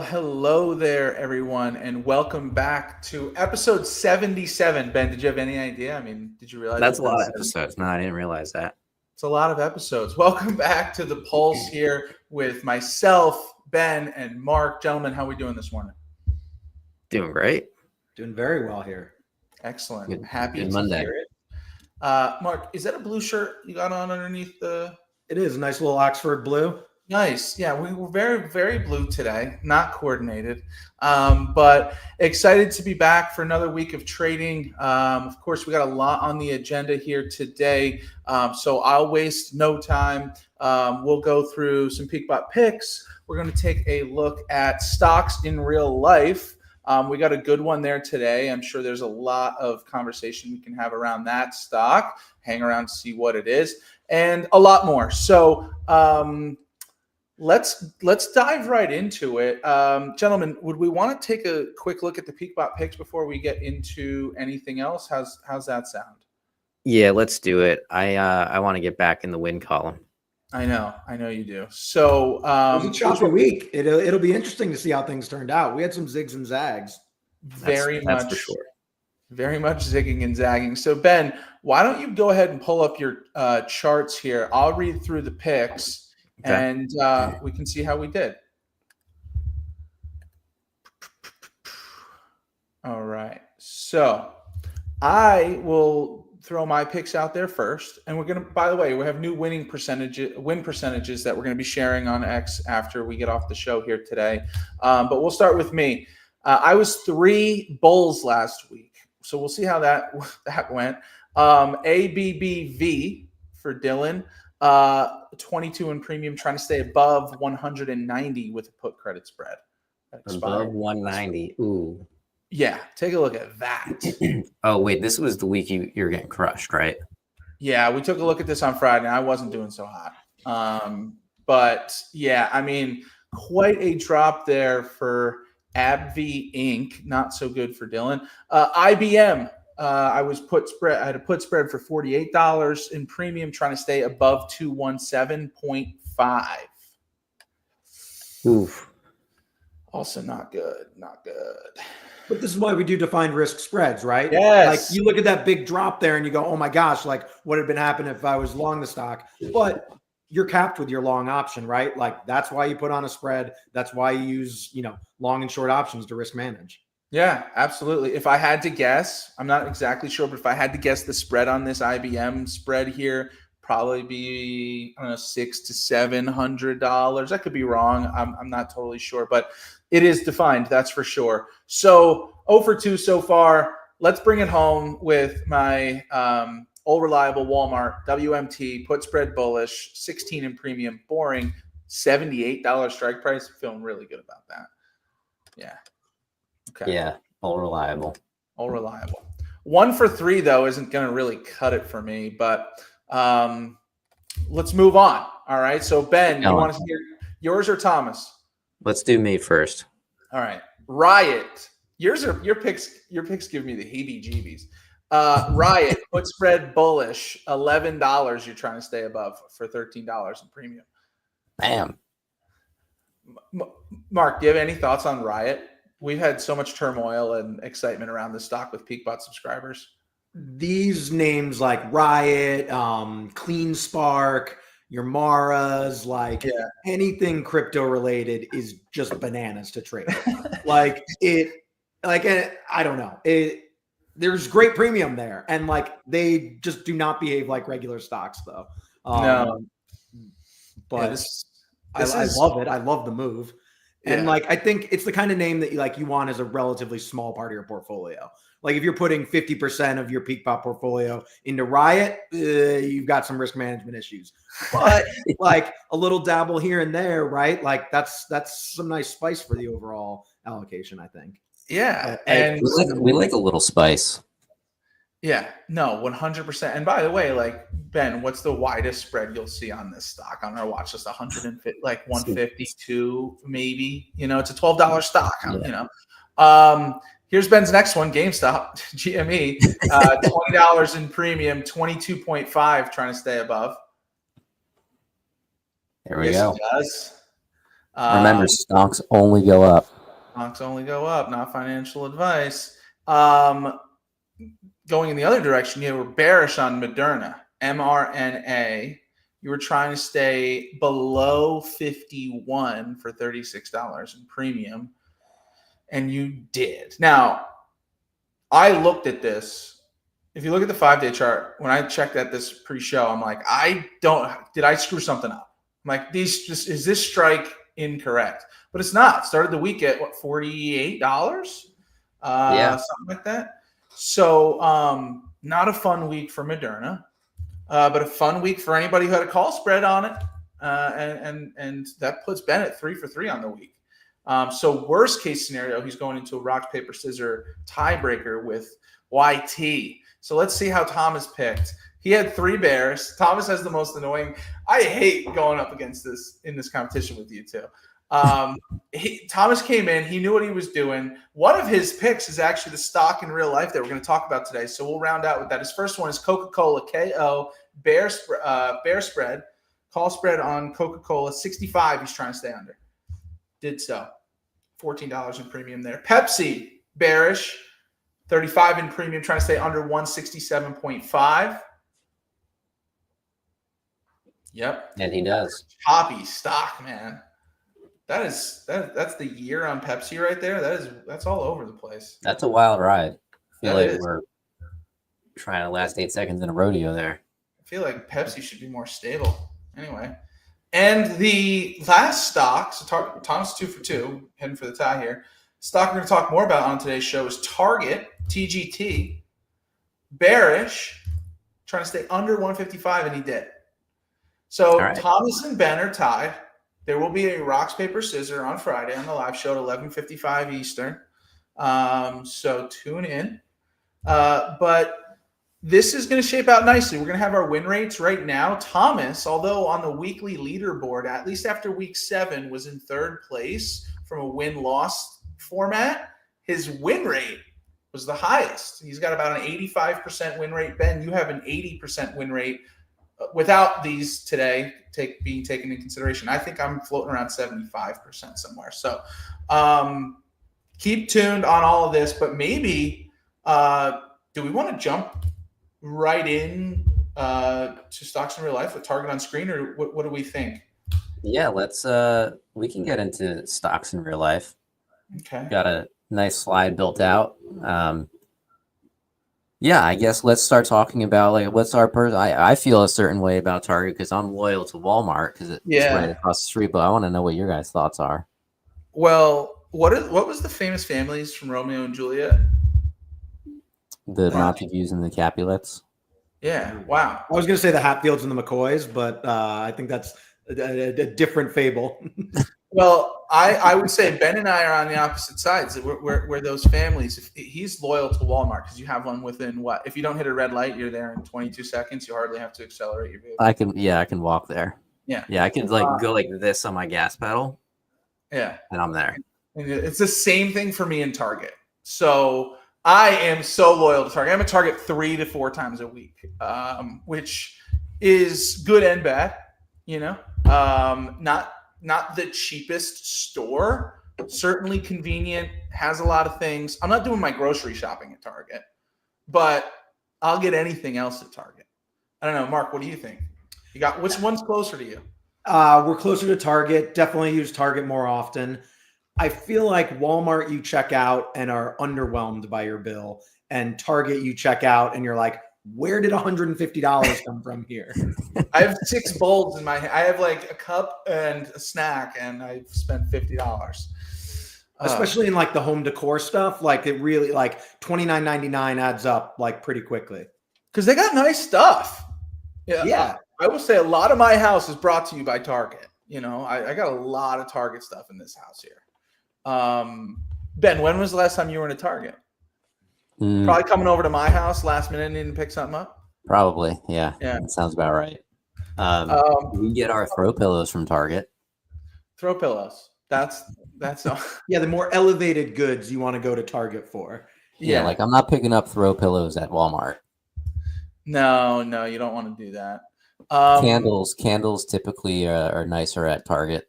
Hello there, everyone, and welcome back to episode 77. Ben, did you have any idea? I mean, did you realize that's a lot of episodes? No, I didn't realize that. It's a lot of episodes. Welcome back to the Pulse here with myself, Ben, and Mark. Gentlemen, how are we doing this morning? Doing great. Doing very well here. Excellent. Good, Happy good to Monday. hear it. Mark, is that a blue shirt you got on underneath the... It is a nice little Oxford blue. Nice. Yeah, we were very, very blue today, not coordinated, but excited to be back for another week of trading. Of course, we got a lot on the agenda here today, so I'll waste no time. We'll go through some PeakBot picks. We're going to take a look at stocks in real life. We got a good one there today. I'm sure there's a lot of conversation we can have around that stock. Hang around to see what it is, and a lot more. So, Let's dive right into it. Gentlemen, would we want to take a quick look at the PeakBot picks before we get into anything else? How's that sound? Yeah, let's do it. I want to get back in the win column. I know you do. So it was a choppy week. It'll be interesting to see how things turned out. We had some zigs and zags. That's for sure. Very much zigging and zagging. So Ben, why don't you go ahead and pull up your charts here? I'll read through the picks. Okay. And we can see how we did. All right. So I will throw my picks out there first. And we're going to, by the way, we have new win percentages that we're going to be sharing on X after we get off the show here today. But we'll start with me. I was 3 bulls last week. So we'll see how that went. ABBV for Dillon. 22 in premium, trying to stay above 190 with a put credit spread. Above 190. Ooh. Yeah, take a look at that. Oh, wait, this was the week you're getting crushed, right? Yeah, we took a look at this on Friday, and I wasn't doing so hot. But, yeah, I mean, quite a drop there for AbbVie Inc. Not so good for Dillon. IBM. I had a put spread for $48 in premium, trying to stay above 217.5. Oof. Also not good. But this is why we do defined risk spreads, right? Yes. Like you look at that big drop there and you go, oh my gosh, like what had been happening if I was long the stock? But you're capped with your long option, right? Like that's why you put on a spread. That's why you use, long and short options to risk manage. Yeah, absolutely. If I had to guess, I'm not exactly sure, but if I had to guess the spread on this IBM spread here, probably be $600 to $700. I could be wrong. I'm not totally sure, but it is defined. That's for sure. So 0 for 2 so far. Let's bring it home with my old reliable Walmart WMT put spread bullish, 16 in premium, boring, $78 strike price. Feeling really good about that. Yeah. Okay. Yeah, all reliable. 1 for 3 though isn't going to really cut it for me, but let's move on. All right. So Ben, you want to hear yours or Thomas? Let's do me first. All right. Riot. Your picks give me the heebie-jeebies. Riot put spread bullish, $11. You're trying to stay above for $13 in premium. Bam. Mark, do you have any thoughts on Riot? We've had so much turmoil and excitement around the stock with PeakBot subscribers. These names like Riot, Clean Spark, your Maras, anything crypto related is just bananas to trade. I don't know. There's great premium there, and they just do not behave like regular stocks, though. No, but I love it. I love the move. And I think it's the kind of name that you want as a relatively small part of your portfolio. Like if you're putting 50% of your PeakBot portfolio into Riot, you've got some risk management issues. But a little dabble here and there, right? That's some nice spice for the overall allocation, I think. Yeah, and we like a little spice. Yeah, no, 100%. And by the way, Ben, what's the widest spread you'll see on this stock on our watch list? 150, 152, maybe. It's a $12 stock. Here's Ben's next one, GameStop, GME, $20 in premium, 22.5, trying to stay above. There we go. It does. Remember, stocks only go up. Stocks only go up, not financial advice. Going in the other direction, you were bearish on Moderna, mRNA. You were trying to stay below 51 for $36 in premium, and you did. Now, I looked at this. If you look at the 5-day chart, when I checked at this pre-show, I'm like, did I screw something up? I'm like, is this strike incorrect? But it's not. Started the week at what, $48? Something like that. So not a fun week for Moderna, but a fun week for anybody who had a call spread on it. And that puts Bennett 3 for 3 on the week. So worst case scenario, he's going into a rock, paper, scissors tiebreaker with YT. So let's see how Thomas picked. He had 3 bears. Thomas has the most annoying. I hate going up against this in this competition with you too. Thomas came in. He knew what he was doing. One of his picks is actually the stock in real life that we're going to talk about today. So we'll round out with that. His first one is Coca-Cola, KO, bear spread, call spread on Coca-Cola, 65 he's trying to stay under. Did so. $14 in premium there. Pepsi, bearish, 35 in premium, trying to stay under 167.5. Yep. And he does. Choppy stock, man. That's the year on Pepsi right there. That's all over the place. That's a wild ride. I feel like we're trying to last 8 seconds in a rodeo there. I feel like Pepsi should be more stable. Anyway. And the last stock, so Thomas 2 for 2, heading for the tie here. Stock we're going to talk more about on today's show is Target, TGT, bearish, trying to stay under 155, and he did. So right. Thomas and Ben are tied. There will be a rocks, paper, scissors on Friday on the live show at 11:55 Eastern. So tune in. But this is going to shape out nicely. We're going to have our win rates right now. Thomas, although on the weekly leaderboard, at least after week 7, was in 3rd place from a win-loss format, his win rate was the highest. He's got about an 85% win rate. Ben, you have an 80% win rate without these today being taken into consideration. I think I'm floating around 75% somewhere. So keep tuned on all of this, but maybe do we want to jump right in to stocks in real life with Target on screen, or what do we think? Yeah, let's we can get into stocks in real life. Okay. Got a nice slide built out. Yeah, I guess let's start talking about like what's our I feel a certain way about Target because I'm loyal to Walmart because it's right across the street. But I want to know what your guys' thoughts are. Well, what was the famous families from Romeo and Juliet? The Montagues and the Capulets. Yeah. Wow. I was going to say the Hatfields and the McCoys, but I think that's a different fable. Well, I would say Ben and I are on the opposite sides. We're those families. If he's loyal to Walmart because you have one within what? If you don't hit a red light, you're there in 22 seconds. You hardly have to accelerate your vehicle. I can walk there. Yeah. Yeah, I can go like this on my gas pedal. Yeah. And I'm there. And it's the same thing for me in Target. So I am so loyal to Target. I'm at Target 3 to 4 times a week, which is good and bad. You know, not the cheapest store. Certainly convenient. Has a lot of things. I'm not doing my grocery shopping at Target, but I'll get anything else at Target. I don't know, Mark. What do you think? You got which one's closer to you? We're closer to Target. Definitely use Target more often. I feel like Walmart, you check out and are underwhelmed by your bill, and Target, you check out and you're like, where did $150 come from here? I have 6 bowls in my hand. I have like a cup and a snack, and I've spent $50. Especially in like the home decor stuff, like it really like $29.99 adds up like pretty quickly. Because they got nice stuff. Yeah. I will say a lot of my house is brought to you by Target. You know, I got a lot of Target stuff in this house here. Ben, when was the last time you were in a Target? Probably coming over to my house last minute and needing to pick something up. Probably, yeah. That sounds about right. We get our throw pillows from Target. Throw pillows. That's yeah. The more elevated goods you want to go to Target for. Yeah, like I'm not picking up throw pillows at Walmart. No, you don't want to do that. Candles typically are nicer at Target.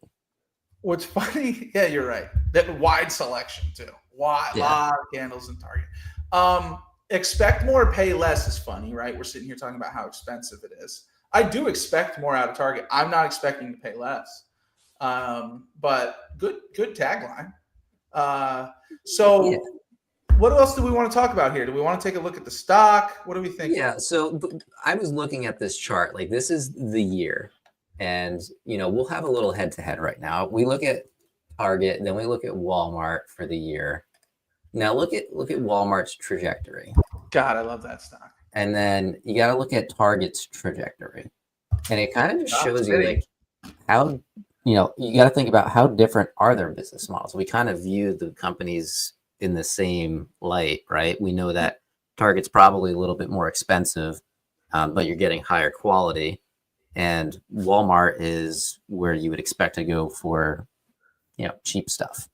What's funny, yeah, you're right. That wide selection too. Wide, lot of candles in Target. Expect more, pay less is funny, right? We're sitting here talking about how expensive it is. I do expect more out of Target. I'm not expecting to pay less. But good tagline. What else do we want to talk about here? Do we want to take a look at the stock? What do we think? Yeah, so I was looking at this chart. Like, this is the year. And, we'll have a little head-to-head right now. We look at Target, then we look at Walmart for the year. Now look at Walmart's trajectory. God, I love that stock. And then you got to look at Target's trajectory. And it kind of just shows you like how, you got to think about how different are their business models. We kind of view the companies in the same light, right? We know that Target's probably a little bit more expensive, but you're getting higher quality. And Walmart is where you would expect to go for, cheap stuff.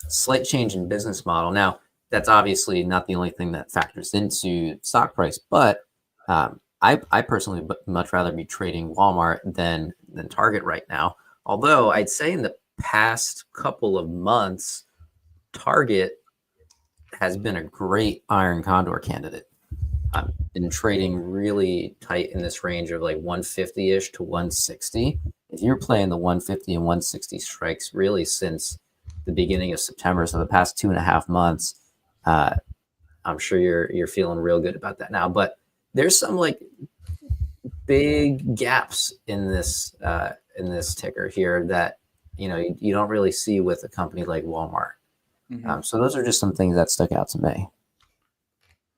Slight change in business model. Now, that's obviously not the only thing that factors into stock price, but I personally would much rather be trading Walmart than Target right now. Although I'd say in the past couple of months, Target has been a great iron condor candidate. I've been trading really tight in this range of like 150-ish to 160. If you're playing the 150 and 160 strikes really since the beginning of September, so the past 2.5 months, I'm sure you're feeling real good about that now. But there's some like big gaps in this ticker here that you don't really see with a company like Walmart. Mm-hmm. So those are just some things that stuck out to me.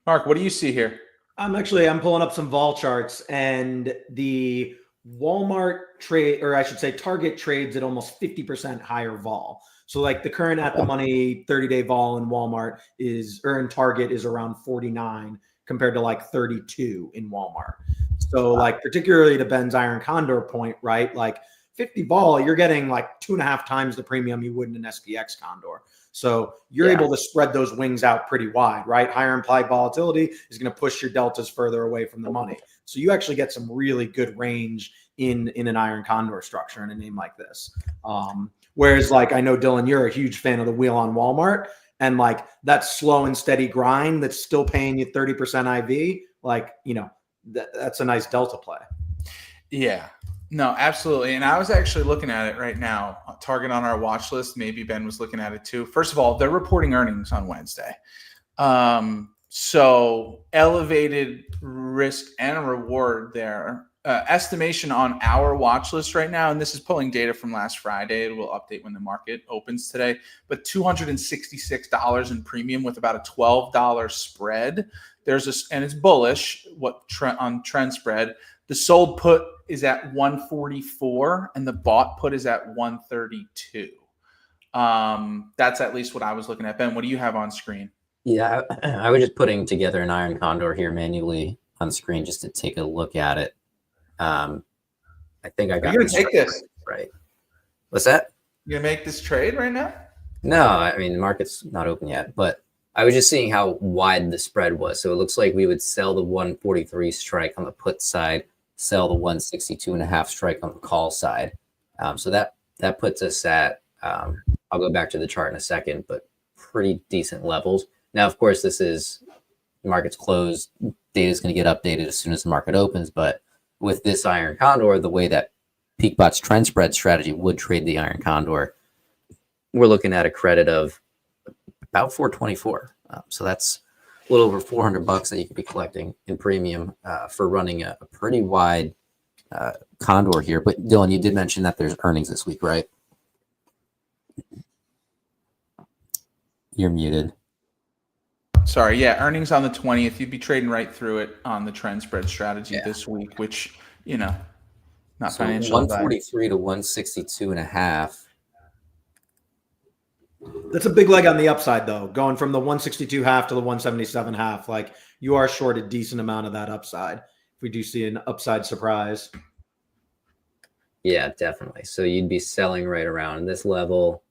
Mark, what do you see here? I'm pulling up some vol charts, and the Walmart trade, or I should say Target trades at almost 50% higher vol. So like the current at the money 30-day vol in Walmart in Target is around 49 compared to like 32 in Walmart. So like particularly to Ben's iron condor point, right? Like 50 vol, you're getting like 2.5 times the premium you would in an SPX condor. So you're able to spread those wings out pretty wide, right? Higher implied volatility is going to push your deltas further away from the money. So you actually get some really good range in an iron condor structure in a name like this. Whereas like, I know Dillon, you're a huge fan of the wheel on Walmart, and like that slow and steady grind that's still paying you 30% IV, like, that's a nice delta play. Yeah. No, absolutely. And I was actually looking at it right now, Target on our watch list. Maybe Ben was looking at it too. First of all, they're reporting earnings on Wednesday. So elevated risk and reward there. Estimation on our watch list right now, and this is pulling data from last Friday. It will update when the market opens today, but $266 in premium with about a $12 spread. And it's bullish on trend spread. The sold put is at 144 and the bought put is at 132. That's at least what I was looking at. Ben, what do you have on screen? Yeah, I was just putting together an iron condor here manually on screen just to take a look at it. I think I got. You're gonna take this right. What's that? You gonna make this trade right now? No, I mean the market's not open yet, but I was just seeing how wide the spread was. So it looks like we would sell the 143 strike on the put side, sell the 162.5 strike on the call side. So that puts us at, I'll go back to the chart in a second, but pretty decent levels. Now, of course, the market's closed. Data is going to get updated as soon as the market opens. But with this iron condor, the way that PeakBot's trend spread strategy would trade the iron condor, we're looking at a credit of about 424. So that's a little over $400 that you could be collecting in premium for running a pretty wide condor here. But Dillon, you did mention that there's earnings this week, right? You're muted. Sorry. Yeah. Earnings on the 20th. You'd be trading right through it on the trend spread strategy this week, which, not so financial. 143 to 162.5. That's a big leg on the upside, though, going from the 162 half to the 177 half. Like, you are short a decent amount of that upside if we do see an upside surprise. Yeah, definitely. So you'd be selling right around this level.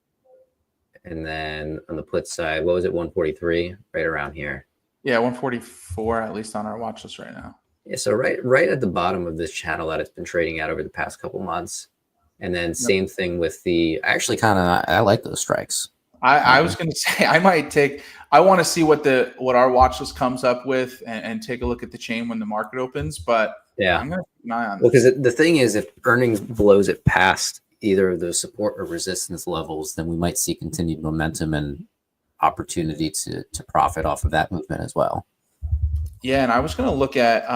And then on the put side, what was it, 143? Right around here. Yeah, 144, at least on our watch list right now. Yeah, so right at the bottom of this channel that it's been trading at over the past couple months, And then same thing with I like those strikes. I was going to say I want to see what our watch list comes up with and take a look at the chain when the market opens. But yeah, I'm going to keep an eye on this. Because the thing is, if earnings blows it past either of those support or resistance levels, then we might see continued momentum and opportunity to profit off of that movement as well. Yeah, and I was going to look at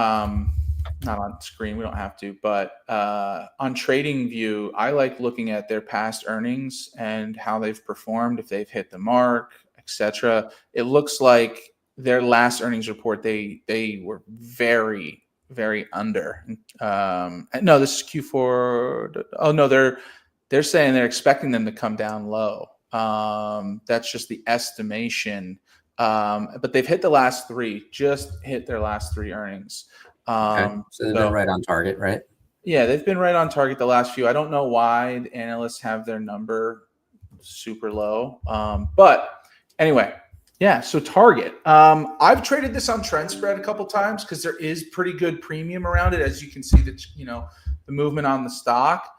not on screen, we don't have to, but on TradingView, I like looking at their past earnings and how they've performed, if they've hit the mark, etc. It looks like their last earnings report, they were very, very under. No, this is Q4. Oh no, they're saying they're expecting them to come down low. That's just the estimation. But they've hit the last three, just hit their last three earnings. Okay. So they've been right on target, right? Yeah, they've been right on target the last few. I don't know why the analysts have their number super low. But anyway, yeah, so Target. I've traded this on trend spread a couple times because there is pretty good premium around it, as you can see the movement on the stock.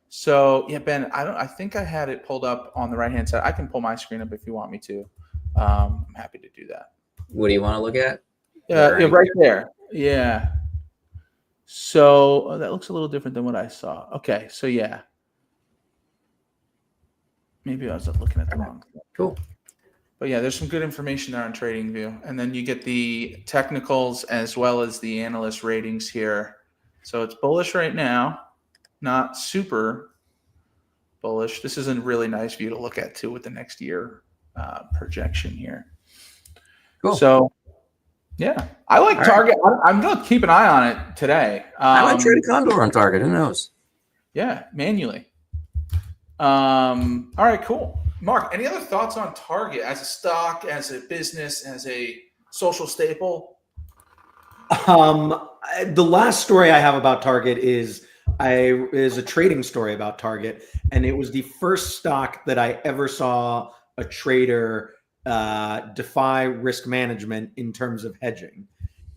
So yeah, Ben, I think I had it pulled up on the right hand side. I can pull my screen up if you want me to. I'm happy to do that. What do you want to look at? Yeah, right there. Yeah. So that looks a little different than what I saw. Okay, so yeah. Maybe I was looking at the wrong thing. Cool. But yeah, there's some good information there on TradingView. And then you get the technicals as well as the analyst ratings here. So it's bullish right now, not super bullish. This is a really nice view to look at too with the next year projection here. Cool. So yeah, I like Target. Right. I'm going to keep an eye on it today. I might trade a Condor on Target. Who knows? Yeah, manually. All right, cool. Mark, any other thoughts on Target as a stock, as a business, as a social staple? The last story I have about Target is a trading story about Target, and it was the first stock that I ever saw a trader defy risk management in terms of hedging.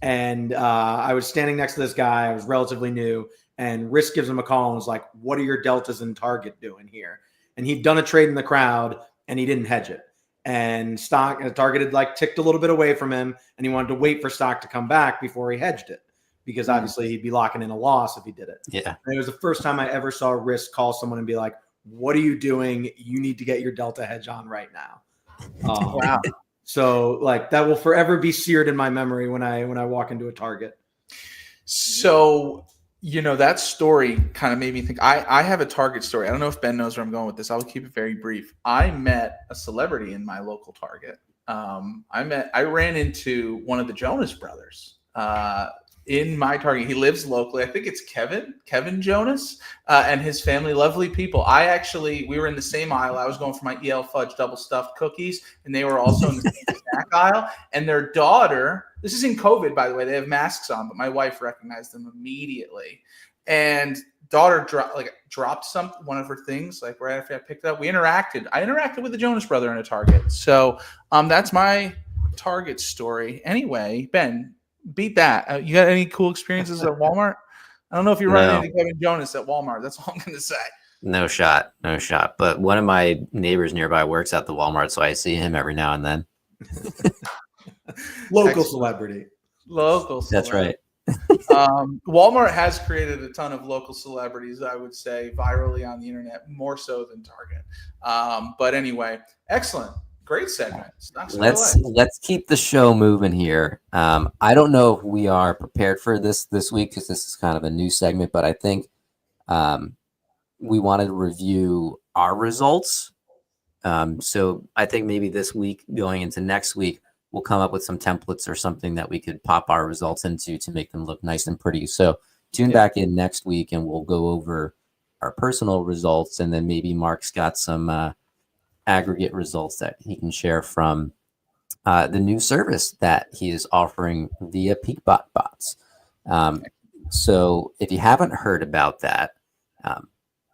And I was standing next to this guy. I was relatively new, and Risk gives him a call and was like, "What are your deltas in Target doing here?" And he'd done a trade in the crowd, and he didn't hedge it. And Target had like ticked a little bit away from him, and he wanted to wait for stock to come back before he hedged it, because obviously he'd be locking in a loss if he did it. Yeah. And it was the first time I ever saw Risk call someone and be like, "What are you doing? You need to get your delta hedge on right now." Wow. So like that will forever be seared in my memory when I walk into a Target. So, that story kind of made me think. I have a Target story. I don't know if Ben knows where I'm going with this. I'll keep it very brief. I met a celebrity in my local Target. I ran into one of the Jonas brothers in my Target. He lives locally. I think it's Kevin Jonas, and his family, lovely people. We were in the same aisle. I was going for my EL Fudge double stuffed cookies, and they were also in the same snack aisle. And their daughter, this is in COVID, by the way, they have masks on, but my wife recognized them immediately. And daughter dropped one of her things, like right after I picked it up. I interacted with the Jonas brother in a Target. So that's my Target story. Anyway, Ben, beat that. You got any cool experiences at Walmart? I don't know if you're running into Kevin Jonas at Walmart. That's all I'm going to say. No shot. But one of my neighbors nearby works at the Walmart, so I see him every now and then. Local celebrity. That's right. Walmart has created a ton of local celebrities, I would say, virally on the internet, more so than Target. But anyway, excellent. Great segment. Let's keep the show moving here. I don't know if we are prepared for this week because this is kind of a new segment, but I think we wanted to review our results. So I think maybe this week going into next week, we'll come up with some templates or something that we could pop our results into to make them look nice and pretty. So tune back in next week and we'll go over our personal results, and then maybe Mark's got some aggregate results that he can share from the new service that he is offering via PeakBot bots. So if you haven't heard about that,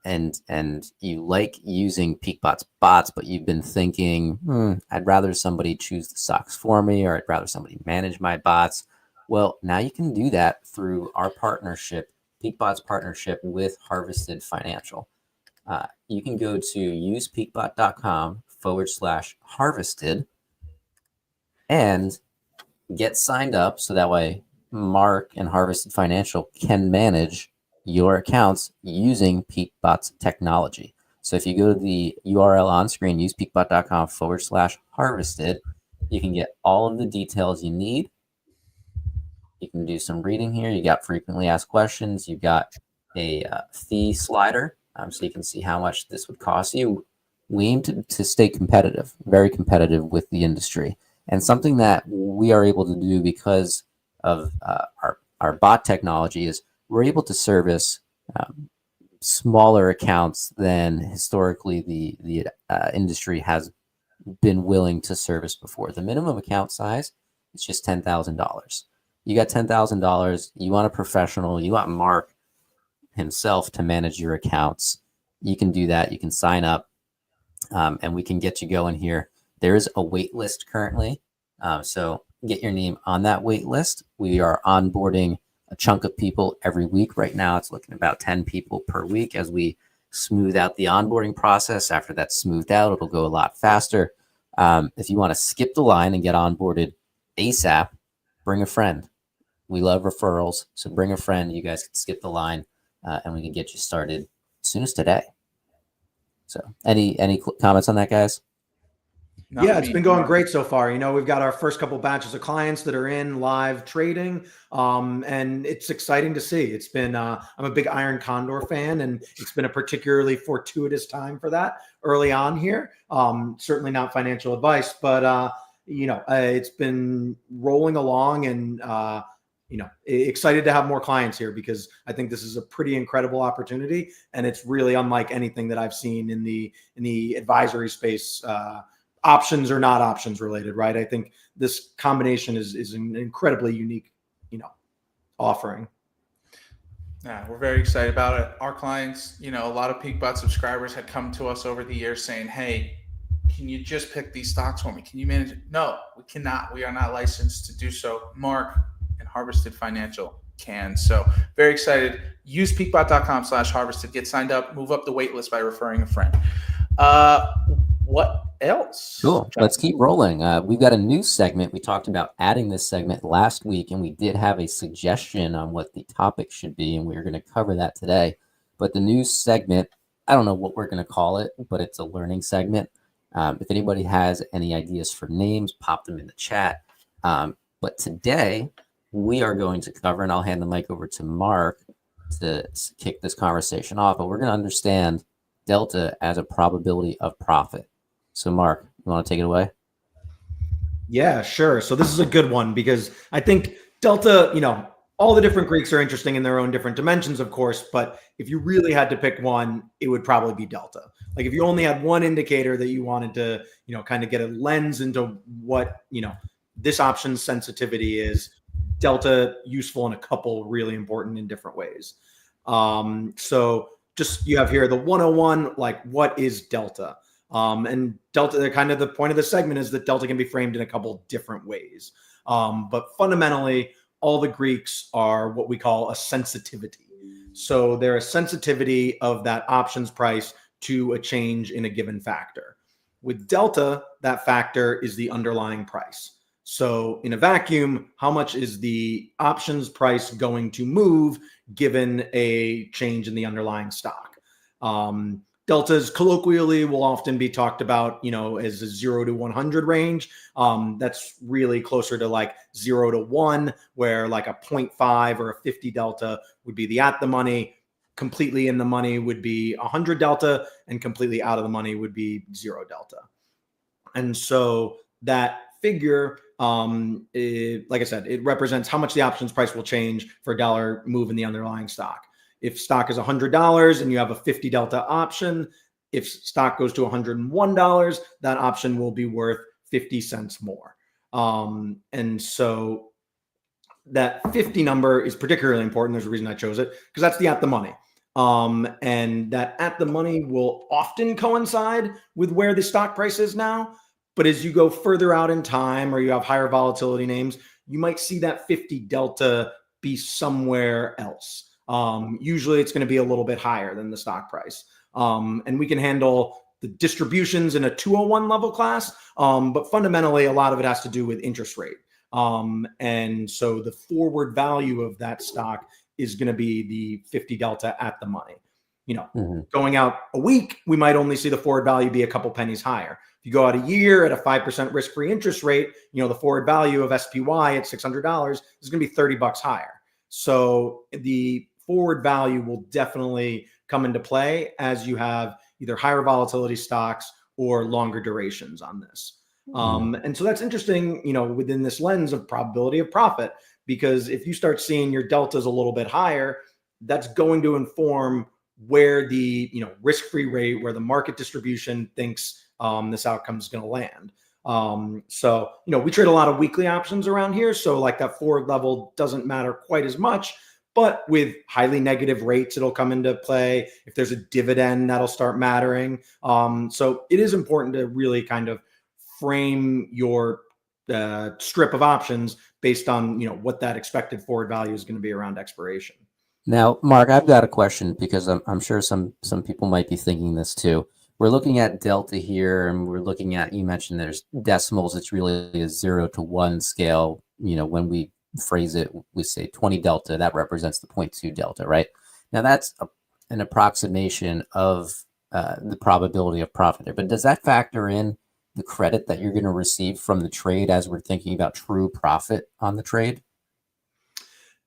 and you like using PeakBot's bots, but you've been thinking, I'd rather somebody choose the stocks for me, or I'd rather somebody manage my bots. Well, now you can do that through our partnership PeakBot's partnership with Harvested Financial. You can go to usepeakbot.com/harvested and get signed up so that way Mark and Harvested Financial can manage your accounts using PeakBot's technology. So if you go to the URL on screen, usepeakbot.com/harvested, you can get all of the details you need. You can do some reading here. You got frequently asked questions. You've got a fee slider, so you can see how much this would cost you. We aim to stay competitive, very competitive with the industry. And something that we are able to do because of our bot technology is we're able to service smaller accounts than historically the industry has been willing to service before. The minimum account size is just $10,000. You got $10,000. You want a professional. You want Mark himself to manage your accounts. You can do that. You can sign up, and we can get you going here. There is a wait list currently, so get your name on that wait list. We are onboarding a chunk of people every week. Right now, it's looking about 10 people per week as we smooth out the onboarding process. After that's smoothed out, it'll go a lot faster. If you want to skip the line and get onboarded ASAP, bring a friend. We love referrals, so bring a friend. You guys can skip the line, and we can get you started as soon as today. So, any comments on that, guys? Yeah, it's been going great so far. We've got our first couple batches of clients that are in live trading, and it's exciting to see. It's been, I'm a big Iron Condor fan, and it's been a particularly fortuitous time for that early on here. Certainly not financial advice, but, it's been rolling along, and, excited to have more clients here because I think this is a pretty incredible opportunity, and it's really unlike anything that I've seen in the advisory space, options or not options related, right? I think this combination is an incredibly unique, offering. Yeah, we're very excited about it. Our clients, a lot of PeakBot subscribers had come to us over the years saying, hey, can you just pick these stocks for me? Can you manage it? No, we cannot. We are not licensed to do so. Mark and Harvested Financial can. So very excited. Use peakbot.com/harvested. Get signed up. Move up the wait list by referring a friend. What else? Cool. Let's keep rolling. We've got a new segment. We talked about adding this segment last week, and we did have a suggestion on what the topic should be, and we're going to cover that today. But the new segment, I don't know what we're going to call it, but it's a learning segment. If anybody has any ideas for names, pop them in the chat. But today, we are going to cover, and I'll hand the mic over to Mark to kick this conversation off, but we're going to understand delta as a probability of profit. So, Mark, you want to take it away? Yeah, sure. So this is a good one because I think delta, all the different Greeks are interesting in their own different dimensions, of course. But if you really had to pick one, it would probably be delta. Like if you only had one indicator that you wanted to, kind of get a lens into what, this option's sensitivity is, delta useful in a couple really important in different ways. So just you have here the 101, like what is delta? And delta, kind of the point of the segment is that delta can be framed in a couple different ways. But fundamentally, all the Greeks are what we call a sensitivity. So they're a sensitivity of that options price to a change in a given factor. With delta, that factor is the underlying price. So in a vacuum, how much is the options price going to move given a change in the underlying stock? Deltas colloquially will often be talked about, as a 0 to 100 range. That's really closer to like 0 to 1, where like a 0.5 or a 50 delta would be the at the money. Completely in the money would be 100 delta, and completely out of the money would be 0 delta. And so that figure, like I said, it represents how much the options price will change for a dollar move in the underlying stock. If stock is $100 and you have a 50 delta option, if stock goes to $101, that option will be worth 50 cents more. And so that 50 number is particularly important. There's a reason I chose it, because that's the at the money. And that at the money will often coincide with where the stock price is now. But as you go further out in time, or you have higher volatility names, you might see that 50 delta be somewhere else. Usually it's going to be a little bit higher than the stock price. And we can handle the distributions in a 201 level class. But fundamentally, a lot of it has to do with interest rate. And so the forward value of that stock is going to be the 50 delta at the money. Going out a week, we might only see the forward value be a couple pennies higher. If you go out a year at a 5% risk-free interest rate, the forward value of SPY at $600 is going to be $30 higher. So the forward value will definitely come into play as you have either higher volatility stocks or longer durations on this. And so that's interesting, within this lens of probability of profit, because if you start seeing your deltas a little bit higher, that's going to inform where the risk-free rate, where the market distribution thinks this outcome is going to land. So we trade a lot of weekly options around here, so like that forward level doesn't matter quite as much. But with highly negative rates, it'll come into play. If there's a dividend, that'll start mattering. So it is important to really kind of frame your strip of options based on what that expected forward value is going to be around expiration. Now, Mark, I've got a question because I'm sure some people might be thinking this too. We're looking at delta here, and we're looking at, you mentioned there's decimals. It's really a 0 to 1 scale. When we phrase it, we say 20 delta, that represents the 0.2 delta, right? Now that's an approximation of the probability of profit there, but does that factor in the credit that you're going to receive from the trade as we're thinking about true profit on the trade?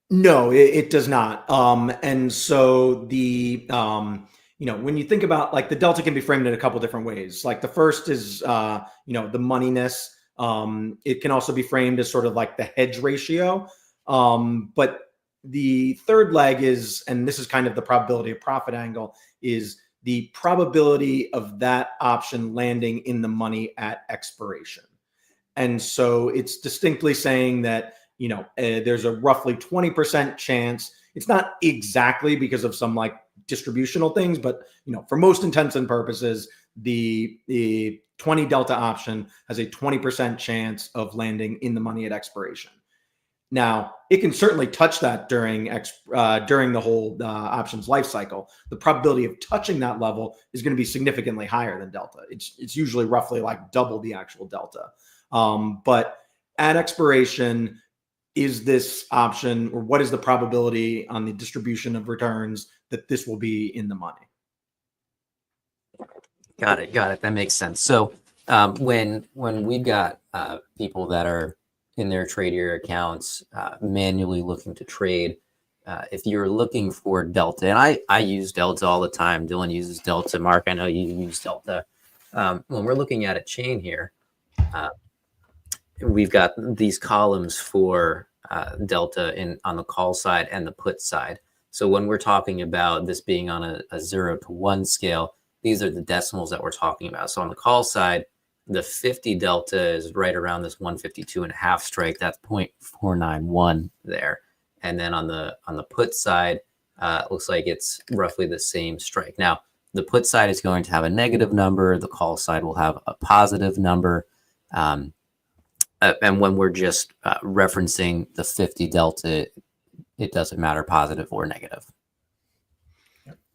No, it does not. And so the when you think about like the delta can be framed in a couple different ways. Like the first is the moneyness. It can also be framed as sort of like the hedge ratio. But the third leg is, and this is kind of the probability of profit angle, is the probability of that option landing in the money at expiration. And so it's distinctly saying that, there's a roughly 20% chance. It's not exactly because of some like distributional things, but, for most intents and purposes, the 20 delta option has a 20% chance of landing in the money at expiration. Now, it can certainly touch that during the whole options life cycle. The probability of touching that level is going to be significantly higher than delta. It's usually roughly like double the actual delta. But at expiration, is this option, or what is the probability on the distribution of returns that this will be in the money? Got it. That makes sense. So when we've got people that are in their Tradier accounts manually looking to trade, if you're looking for delta, and I use delta all the time. Dillon uses delta. Mark, I know you use delta. When we're looking at a chain here, we've got these columns for delta on the call side and the put side. So when we're talking about this being on a 0 to 1 scale, these are the decimals that we're talking about. So on the call side, the 50 delta is right around this 152.5 strike. That's 0.491 there. And then on the put side, it looks like it's roughly the same strike. Now, the put side is going to have a negative number. The call side will have a positive number. And when we're just referencing the 50 delta, it doesn't matter positive or negative.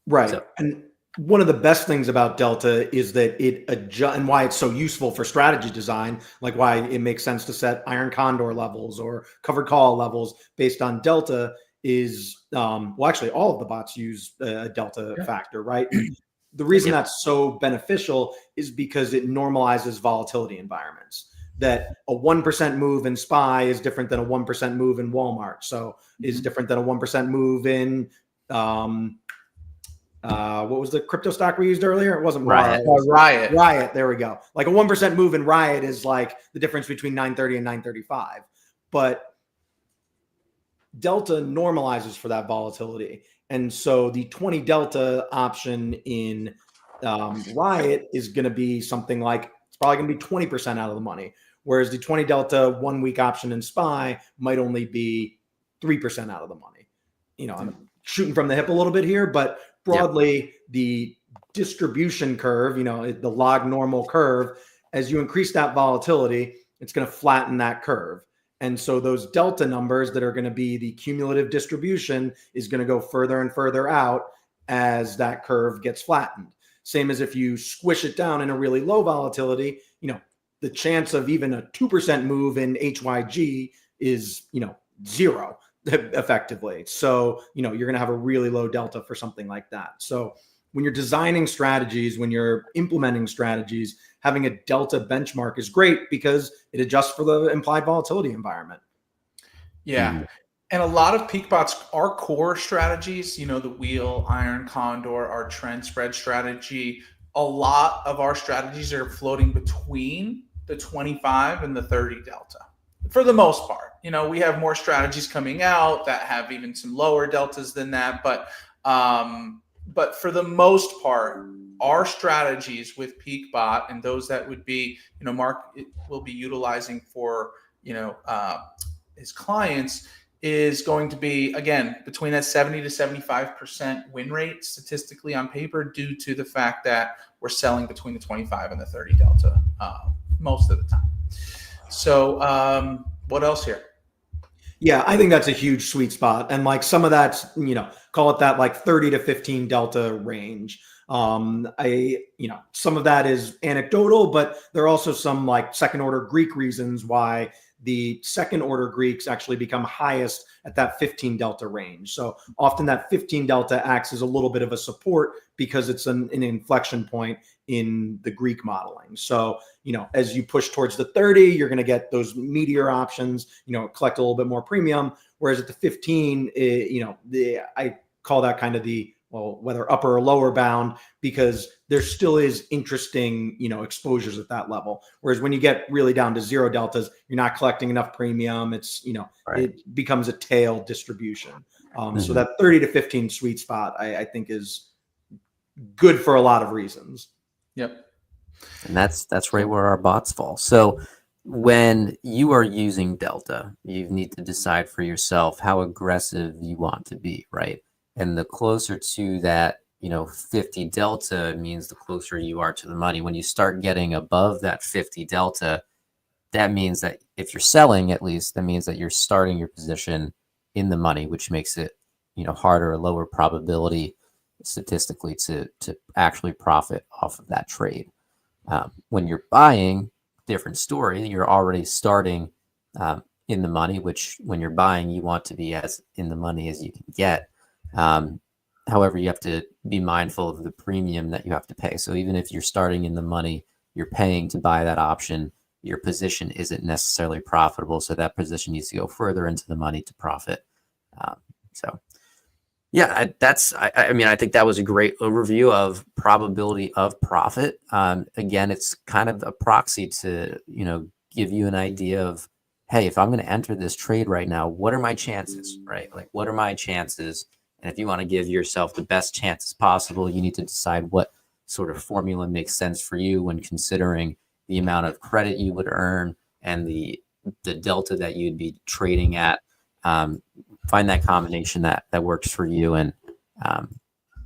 Right. So, and one of the best things about delta is that it adjusts, and why it's so useful for strategy design, like why it makes sense to set iron condor levels or covered call levels based on delta is, well, actually all of the bots use a delta factor, right? The reason that's so beneficial is because it normalizes volatility environments. That a 1% move in SPY is different than a 1% move in Walmart. So is different than a 1% move in, what was the crypto stock we used earlier? It wasn't Riot. Riot. Riot. There we go. Like a 1% move in Riot is like the difference between 930 and 935. But delta normalizes for that volatility. And so the 20 delta option in Riot is going to be something like, it's probably going to be 20% out of the money. Whereas the 20 delta 1 week option in SPY might only be 3% out of the money. I'm shooting from the hip a little bit here, but broadly, the distribution curve, the log normal curve, as you increase that volatility, it's going to flatten that curve. And so those delta numbers that are going to be the cumulative distribution is going to go further and further out as that curve gets flattened. Same as if you squish it down in a really low volatility, the chance of even a 2% move in HYG is, zero effectively. So, you're going to have a really low delta for something like that. So when you're designing strategies, when you're implementing strategies, having a delta benchmark is great because it adjusts for the implied volatility environment. Yeah. And a lot of PeakBots, our core strategies, the wheel, iron, condor, our trend spread strategy, a lot of our strategies are floating between the 25 and the 30 delta for the most part. We have more strategies coming out that have even some lower deltas than that. But for the most part, our strategies with PeakBot and those that would be, Mark will be utilizing for, his clients is going to be, again, between that 70 to 75% win rate statistically on paper due to the fact that we're selling between the 25 and the 30 delta most of the time. So what else here? Yeah, I think that's a huge sweet spot. And like some of that's, call it that like 30 to 15 delta range. Some of that is anecdotal, but there are also some like second order Greek reasons why the second order Greeks actually become highest at that 15 delta range. So often that 15 delta acts as a little bit of a support because it's an inflection point in the Greek modeling. So, as you push towards the 30, you're going to get those meteor options, collect a little bit more premium. Whereas at the 15, I call that kind of whether upper or lower bound, because there still is interesting, exposures at that level. Whereas when you get really down to zero deltas, you're not collecting enough premium. It's, right. It becomes a tail distribution. So that 30 to 15 sweet spot, I think is good for a lot of reasons. Yep. And that's right where our bots fall. So when you are using delta, you need to decide for yourself how aggressive you want to be, right? And the closer to that, 50 delta means the closer you are to the money. When you start getting above that 50 delta, that means that if you're selling, at least, that means that you're starting your position in the money, which makes it, harder or lower probability statistically to actually profit off of that trade. When you're buying, different story. You're already starting in the money, which when you're buying, you want to be as in the money as you can get. However, you have to be mindful of the premium that you have to pay. So even if you're starting in the money, you're paying to buy that option, your position isn't necessarily profitable. So that position needs to go further into the money to profit. Yeah, I think that was a great overview of probability of profit. Again, it's kind of a proxy to, give you an idea of, hey, if I'm going to enter this trade right now, what are my chances, right? Like, what are my chances? And if you want to give yourself the best chances possible, you need to decide what sort of formula makes sense for you when considering the amount of credit you would earn and the delta that you'd be trading at. Find that combination that works for you, and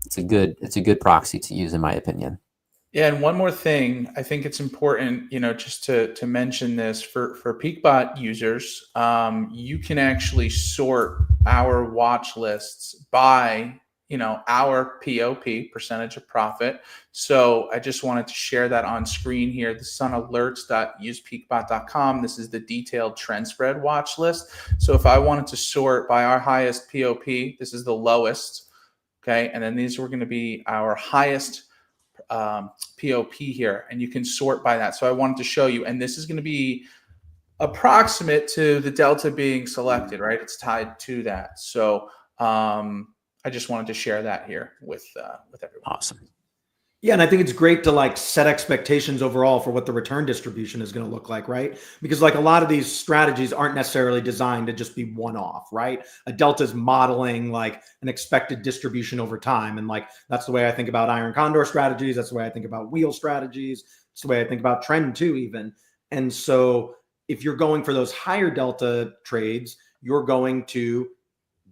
it's a good proxy to use, in my opinion. Yeah, and one more thing, I think it's important, just to mention this for PeakBot users, you can actually sort our watch lists by, our POP, percentage of profit. So I just wanted to share that on screen here. This is on alerts.usepeakbot.com. This is the detailed trend spread watch list. So if I wanted to sort by our highest POP, this is the lowest, okay? And then these were going to be our highest POP here, and you can sort by that. So I wanted to show you, and this is going to be approximate to the delta being selected, right? It's tied to that. So I just wanted to share that here with everyone. Awesome. Yeah, and I think it's great to set expectations overall for what the return distribution is going to look like, right? Because a lot of these strategies aren't necessarily designed to just be one-off, right? A delta is modeling an expected distribution over time, and that's the way I think about iron condor strategies. That's the way I think about wheel strategies. It's the way I think about trend too, even. And so if you're going for those higher delta trades, you're going to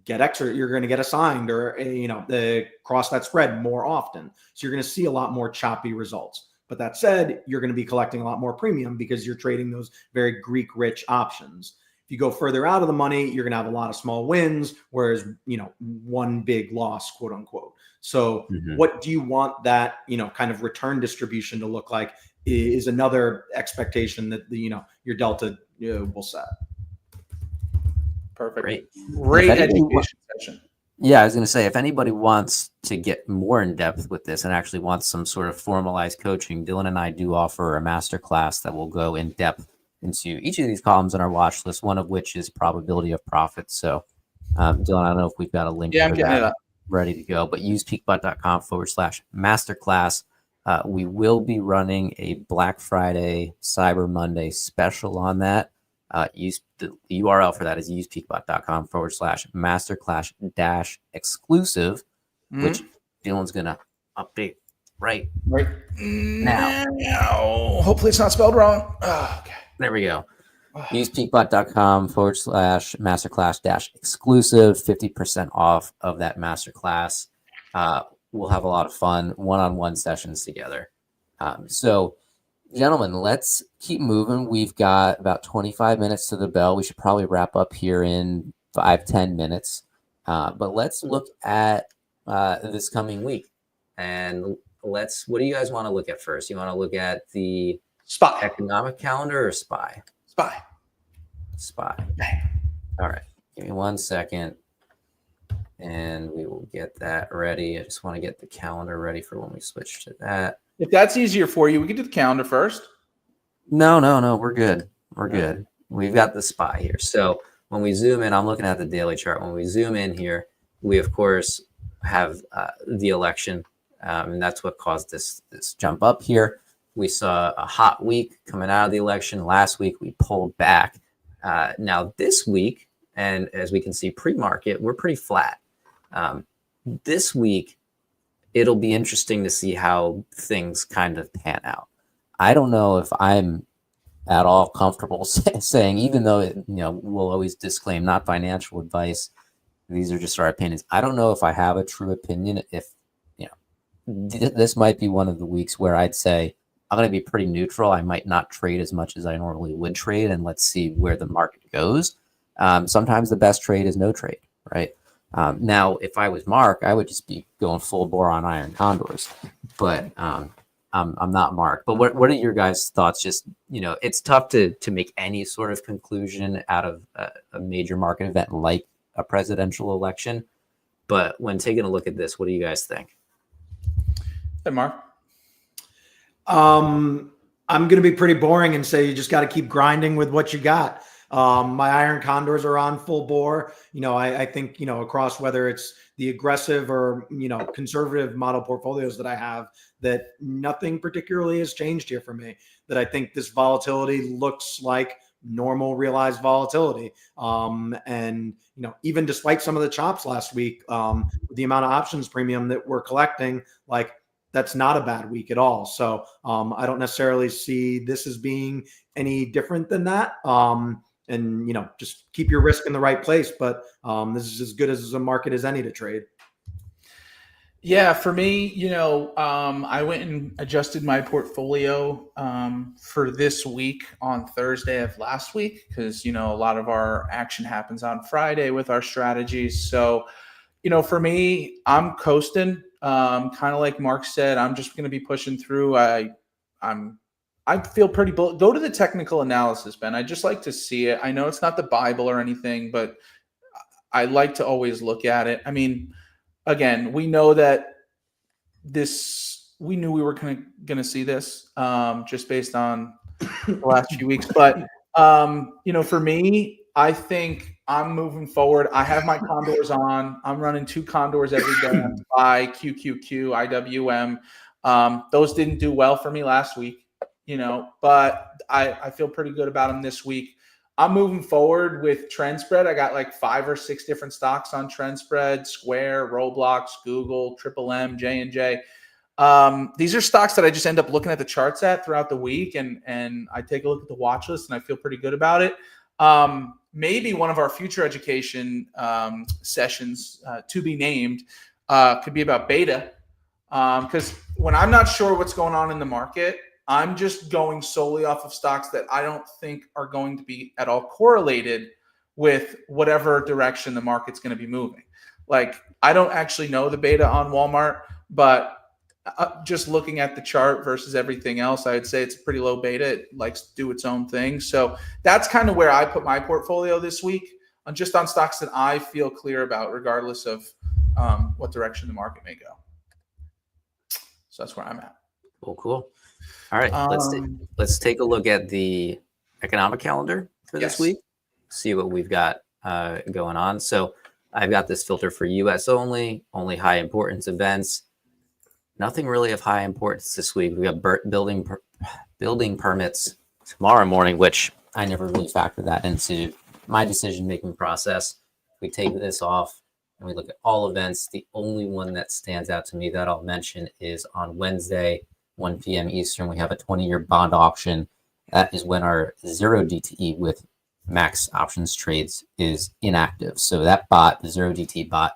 get extra, you're going to get assigned or cross that spread more often. So you're going to see a lot more choppy results. But that said, you're going to be collecting a lot more premium because you're trading those very Greek rich options. If you go further out of the money, you're going to have a lot of small wins, whereas, one big loss, quote unquote. So what do you want that, kind of return distribution to look like is another expectation that your delta will set. Perfect. Great education session. Yeah, I was going to say, if anybody wants to get more in depth with this and actually wants some sort of formalized coaching, Dillon and I do offer a masterclass that will go in depth into each of these columns on our watch list, one of which is probability of profit. So, Dillon, I don't know if we've got a link for that ready to go, but use peakbot.com/masterclass. We will be running a Black Friday, Cyber Monday special on that. Use the URL for that is usepeakbot.com/masterclass-exclusive, which Dillon's going to update right now. Hopefully it's not spelled wrong. Oh, okay. There we go. Use peakbot.com/masterclass-exclusive, 50% off of that masterclass. We'll have a lot of fun one-on-one sessions together. So, gentlemen, let's keep moving. We've got about 25 minutes to the bell. We should probably wrap up here in 5-10 minutes. But let's look at this coming week. And what do you guys want to look at first? You want to look at the SPY economic calendar or SPY? SPY. All right. Give me 1 second. And we will get that ready. I just want to get the calendar ready for when we switch to that. If that's easier for you, we can do the calendar first. No. We're good. We're good. We've got the SPY here. So when we zoom in, I'm looking at the daily chart. When we zoom in here, we, of course, have the election. And that's what caused this jump up here. We saw a hot week coming out of the election. Last week, we pulled back. Now, this week, and as we can see pre-market, we're pretty flat. This week, it'll be interesting to see how things kind of pan out. I don't know if I'm at all comfortable saying, even though we'll always disclaim not financial advice, these are just our opinions. I don't know if I have a true opinion. If this might be one of the weeks where I'd say I'm going to be pretty neutral. I might not trade as much as I normally would trade, and let's see where the market goes. Sometimes the best trade is no trade, right? Now, if I was Mark, I would just be going full bore on iron condors, but I'm not Mark. But what are your guys' thoughts? Just, it's tough to make any sort of conclusion out of a major market event like a presidential election. But when taking a look at this, what do you guys think? Hey, Mark. I'm going to be pretty boring and say you just got to keep grinding with what you got. My iron condors are on full bore. I think, across whether it's the aggressive or, conservative model portfolios that I have, that nothing particularly has changed here for me, that I think this volatility looks like normal realized volatility. And, even despite some of the chops last week, the amount of options premium that we're collecting, that's not a bad week at all. So I don't necessarily see this as being any different than that. And, just keep your risk in the right place. But this is as good as a market as any to trade. Yeah, for me, I went and adjusted my portfolio for this week on Thursday of last week because, a lot of our action happens on Friday with our strategies. So, for me, I'm coasting. Kind of like Mark said, I'm just going to be pushing through. I feel pretty go to the technical analysis, Ben. I just like to see it. I know it's not the Bible or anything, but I like to always look at it. I mean, again, we know that we knew we were going to see this just based on the last few weeks. But, for me, I think I'm moving forward. I have my condors on. I'm running 2 condors every day by QQQ, IWM. Those didn't do well for me last week, but I feel pretty good about them this week. I'm moving forward with trend spread. I got 5 or 6 different stocks on trend spread: Square, Roblox, Google, Triple M, J&J. These are stocks that I just end up looking at the charts at throughout the week, and I take a look at the watch list and I feel pretty good about it. Maybe one of our future education sessions to be named could be about beta, because when I'm not sure what's going on in the market, I'm just going solely off of stocks that I don't think are going to be at all correlated with whatever direction the market's going to be moving. Like, I don't actually know the beta on Walmart, but just looking at the chart versus everything else, I would say it's a pretty low beta. It likes to do its own thing. So that's kind of where I put my portfolio this week, just on stocks that I feel clear about, regardless of what direction the market may go. So that's where I'm at. Cool. All right, let's take a look at the economic calendar for this week. See what we've got going on. So I've got this filter for U.S. only high importance events. Nothing really of high importance this week. We got building permits tomorrow morning, which I never really factored that into my decision-making process. We take this off and we look at all events. The only one that stands out to me that I'll mention is on Wednesday, 1 p.m. Eastern, we have a 20-year bond auction. That is when our 0 DTE with max options trades is inactive. So that bot, the 0 DTE bot,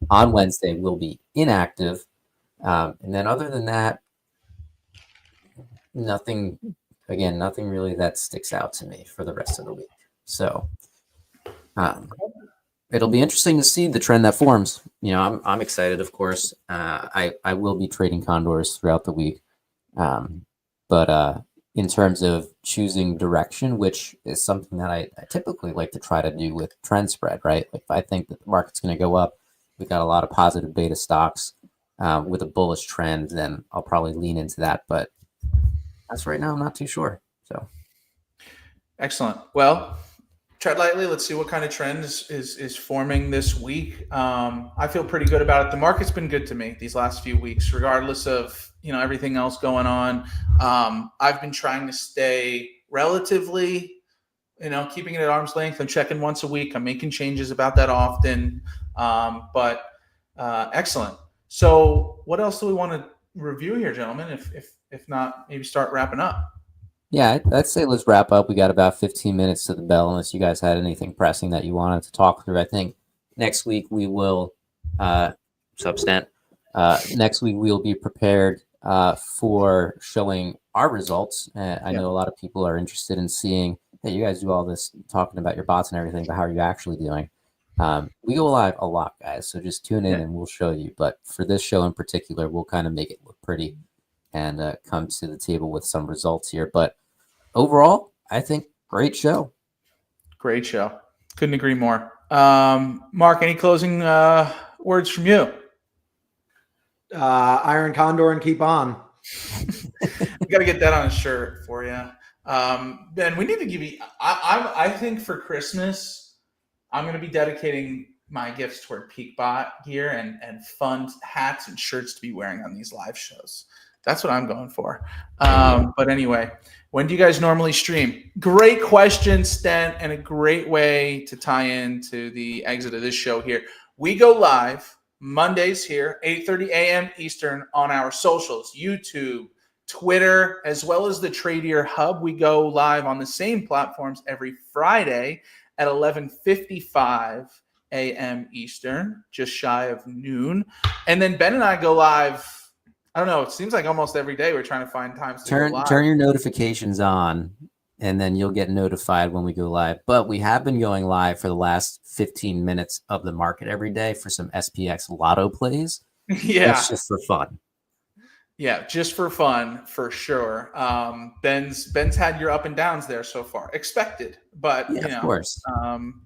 on Wednesday will be inactive. And then other than that, nothing really that sticks out to me for the rest of the week. So it'll be interesting to see the trend that forms. I'm excited, of course. I will be trading condors throughout the week. But in terms of choosing direction, which is something that I typically like to try to do with trend spread, right? Like, if I think that the market's going to go up, we've got a lot of positive beta stocks with a bullish trend, then I'll probably lean into that. But as right now, I'm not too sure. So, excellent. Well, tread lightly. Let's see what kind of trend is forming this week. I feel pretty good about it. The market's been good to me these last few weeks, regardless of everything else going on. I've been trying to stay relatively, keeping it at arm's length. I'm checking once a week. I'm making changes about that often. But excellent. So what else do we want to review here, gentlemen? If not, maybe start wrapping up. Yeah, I'd say let's wrap up. We got about 15 minutes to the bell, unless you guys had anything pressing that you wanted to talk through. I think next week we will, next week we'll be prepared for showing our results. I know a lot of people are interested in seeing, hey, you guys do all this talking about your bots and everything, but how are you actually doing? We go live a lot, guys, so just tune in and we'll show you. But for this show in particular, we'll kind of make it look pretty and come to the table with some results here. But overall, I think great show. Great show. Couldn't agree more. Mark, any closing words from you? Iron Condor and keep on. We got to get that on a shirt for you. Ben, we need to give you, I think for Christmas, I'm going to be dedicating my gifts toward PeakBot gear and fun hats and shirts to be wearing on these live shows. That's what I'm going for. But anyway, when do you guys normally stream? Great question, Stent, and a great way to tie into the exit of this show here. We go live Mondays here, 8:30 a.m. Eastern on our socials, YouTube, Twitter, as well as the Tradier Hub. We go live on the same platforms every Friday at 11:55 a.m. Eastern, just shy of noon. And then Ben and I go live, I don't know, it seems like almost every day we're trying to find times to go live. Turn your notifications on, and then you'll get notified when we go live. But we have been going live for the last 15 minutes of the market every day for some SPX lotto plays. Yeah. That's just for fun. Yeah, just for fun, for sure. Ben's had your up and downs there so far. Expected, but of course.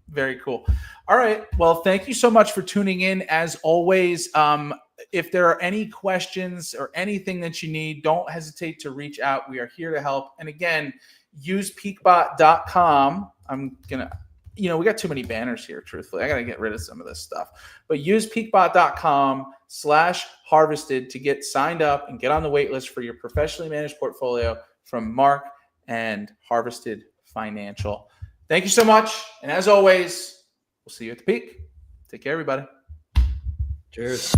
Very cool. All right. Well, thank you so much for tuning in. As always, if there are any questions or anything that you need, don't hesitate to reach out. We are here to help. And again, use PeakBot.com. We got too many banners here, truthfully. I got to get rid of some of this stuff. But use PeakBot.com/harvested to get signed up and get on the wait list for your professionally managed portfolio from Mark and Harvested Financial. Thank you so much. And as always, we'll see you at the peak. Take care, everybody. Cheers.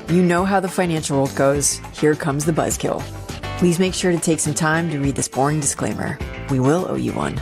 You know how the financial world goes. Here comes the buzzkill. Please make sure to take some time to read this boring disclaimer. We will owe you one.